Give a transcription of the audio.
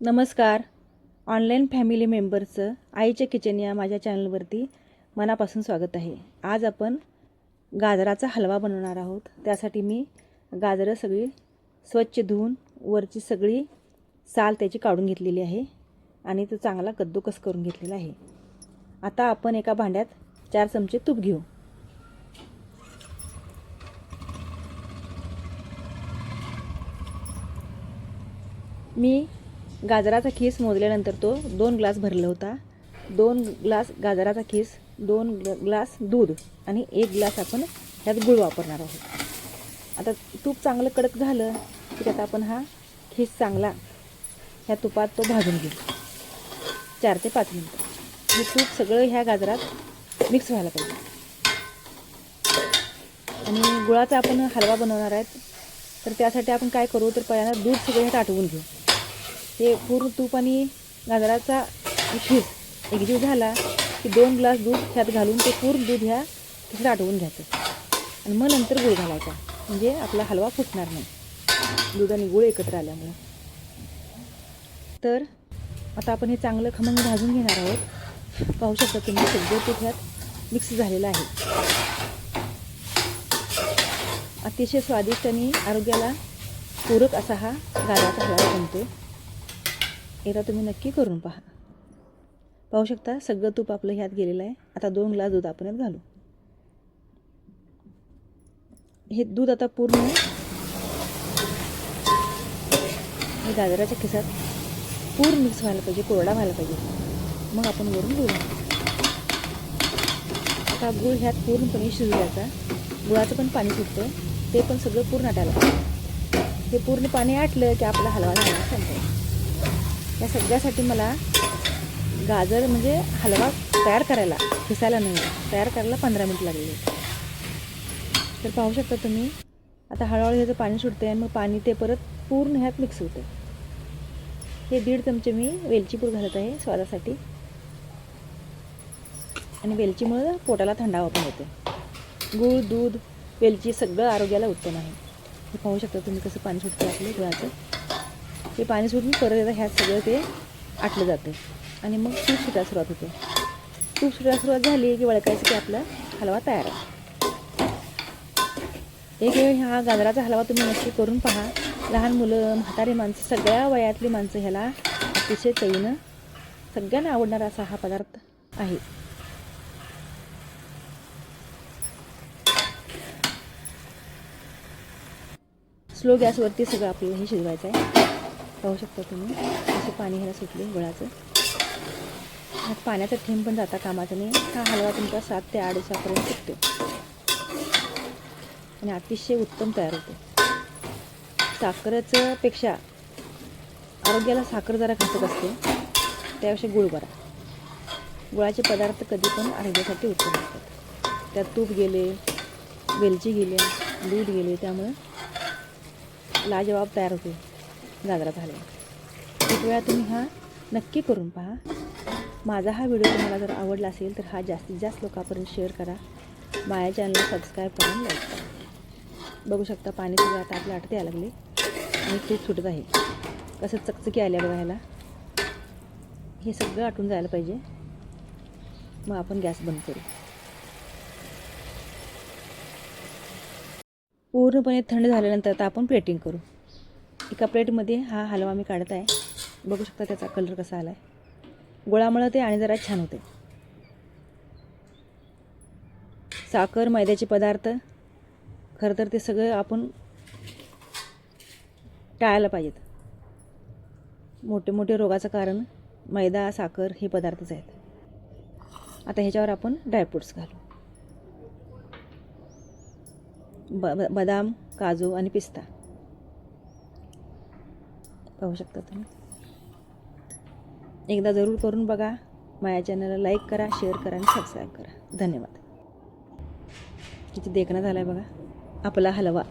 नमस्कार. Online family मेंबरचं आईच्या kitchen या माझ्या चॅनलवरती मनापासून स्वागत आहे. आज आपण गाजराचा हलवा बनवणार आहोत. त्यासाठी मी गाजरं सगळी स्वच्छ धुवून वरची सगळी साल त्याची काढून घेतलेली आहे आणि तो चांगला कद्दूकस करून घेतलेला आहे. आता आपण एका भांड्यात 4 चमचे तूप घेऊ. मी गाजराचा खीस मोजल्यानंतर तो 2 ग्लास भरला होता. 2 ग्लास गाजराचा खीस, 2 ग्लास दूध आणि 1 ग्लास आपण ह्यात गूळ वापरणार आहोत. आता तूप चांगलं कडक झालं की त्यात आपण हा खीस चांगला ह्या तुपात तो भाजून घेऊ 4 ते 5 मिनिटं. हे तूप सगळं ह्या गाजरात मिक्स व्हायला पाहिजे. आणि गुळाचा आपण हलवा बनवणार आहेत, तर त्यासाठी आपण काय करू, तर पहिल्यांदा दूध सगळं ह्यात आटवून घेऊ. हे पूर्ण तूप आणि गाजराचा खीस एकजीव झाला की 2 ग्लास दूध ह्यात घालून ते पूर्ण दूध ह्या खिसात आटवून घ्यायचं आणि मग नंतर गूळ घालायचा, म्हणजे आपला हलवा फुटणार नाही दूध आणि गूळ एकत्र आल्यामुळे. तर आता आपण हे चांगलं खमंग भाजून घेणार आहोत. पाहू शकता तुम्ही सगळं तूप ह्यात मिक्स झालेलं आहे. अतिशय स्वादिष्ट आणि आरोग्याला पूरक असा हा गाजराचा हलवा बनतो. एकदा तुम्ही नक्की करून पहा. पाहू शकता सगळं तूप आपलं ह्यात गेलेलं आहे. आता 2 ग्लास दूध आपण ह्यात घालू. हे दूध आता पूर्ण हे गाजराच्या खिसात पूर्ण मिक्स व्हायला पाहिजे, कोरडा व्हायला पाहिजे. मग आपण वरून गूळ घालू. आता गूळ ह्यात पूर्णपणे शिजवायचा. गुळाचं पण पाणी सुटतं, ते पण सगळं पूर्ण आटायला पाहिजे. हे पूर्ण पाणी आटलं की आपला हलवा झाला संपतो. या सगळ्यासाठी मला गाजर म्हणजे हलवा तयार करायला, खिसायला नाही, तयार करायला 15 मिनिट लागले. तर पाहू शकता तुम्ही आता हळूहळू ह्याचं पाणी सुटते आणि मग पाणी ते परत पूर्ण ह्यात मिक्स होते. हे 1.5 चमचे मी वेलची पूड घालत आहे स्वादासाठी, आणि वेलचीमुळे पोटाला थंडावा पण होते. गूळ, दूध, वेलची सगळं आरोग्याला उत्तम आहे. हे पाहू शकता तुम्ही कसं पाणी सुटतं आपलं गुळाचं. हे पाणी सुटून परत एकदा ह्यात सगळं ते आटलं जातं आणि मग तूप सुटायला सुरुवात होते. तूप सुटायला सुरुवात झाली की वळकायचं की आपला हलवा तयार आहे. एक वेळ हा गाजराचा हलवा तुम्ही नक्की करून पहा. लहान मुलं, म्हातारी माणसं, सगळ्या वयातली माणसं ह्याला अतिशय चवीनं सगळ्यांना आवडणारा असा हा पदार्थ आहे. स्लो गॅसवरती सगळं आपल्याला हे शिजवायचं आहे. पाहू शकता तुम्ही असे पाणी ह्याला सुटले गुळाचं. ह्यात पाण्याचा थेंब पण जाता कामाचा नाही. हा हलवा तुमचा 7 ते 8 दिवसापर्यंत टिकतो आणि अतिशय उत्तम तयार होतो. साखरेचं पेक्षा आरोग्याला साखर जरा घातक असते, त्यापेक्षा गुळ बरा. गुळाचे पदार्थ कधी पण आरोग्यासाठी उत्तम असतात. त्यात तूप गेले, वेलची गेले, दूध गेले, त्यामुळे लाजवाब तयार होते गाजराचा हलवा. एक वेळा तुम्ही हा नक्की करून पहा. माझा हा व्हिडिओ तुम्हाला जर आवडला असेल तर हा जास्तीत जास्त लोकांपर्यंत शेअर करा. माझ्या चॅनलला सबस्क्राईब करा आणि लाईक करा. बघू शकता पाणी सगळं आता आपलं आटते यायला लागले आणि तूप सुटत आहे. कसं चकचकी आल्या बघा ह्याला. हे सगळं आटून जायला पाहिजे, मग आपण गॅस बंद करू. पूर्णपणे थंड झाल्यानंतर आता आपण प्लेटिंग करू. एका प्लेटमध्ये हा हलवा मी काढत आहे. बघू शकता त्याचा कलर कसा आला आहे. गुळामुळे ते आणि जरा छान होते. साखर, मैद्याचे पदार्थ खरं तर ते सगळं आपण टाळायला पाहिजेत. मोठे मोठे रोगाचं कारण मैदा, साखर हे पदार्थच आहेत. आता ह्याच्यावर आपण ड्रायफ्रूट्स घालू. बदाम, काजू आणि पिस्ता. पाहू शकता तुम्ही. एकदा जरूर करून बघा. माझ्या चॅनलला लाईक करा, शेअर करा आणि सबस्क्राईब करा. धन्यवाद. किती देखणा झाला आहे बघा आपला हलवा.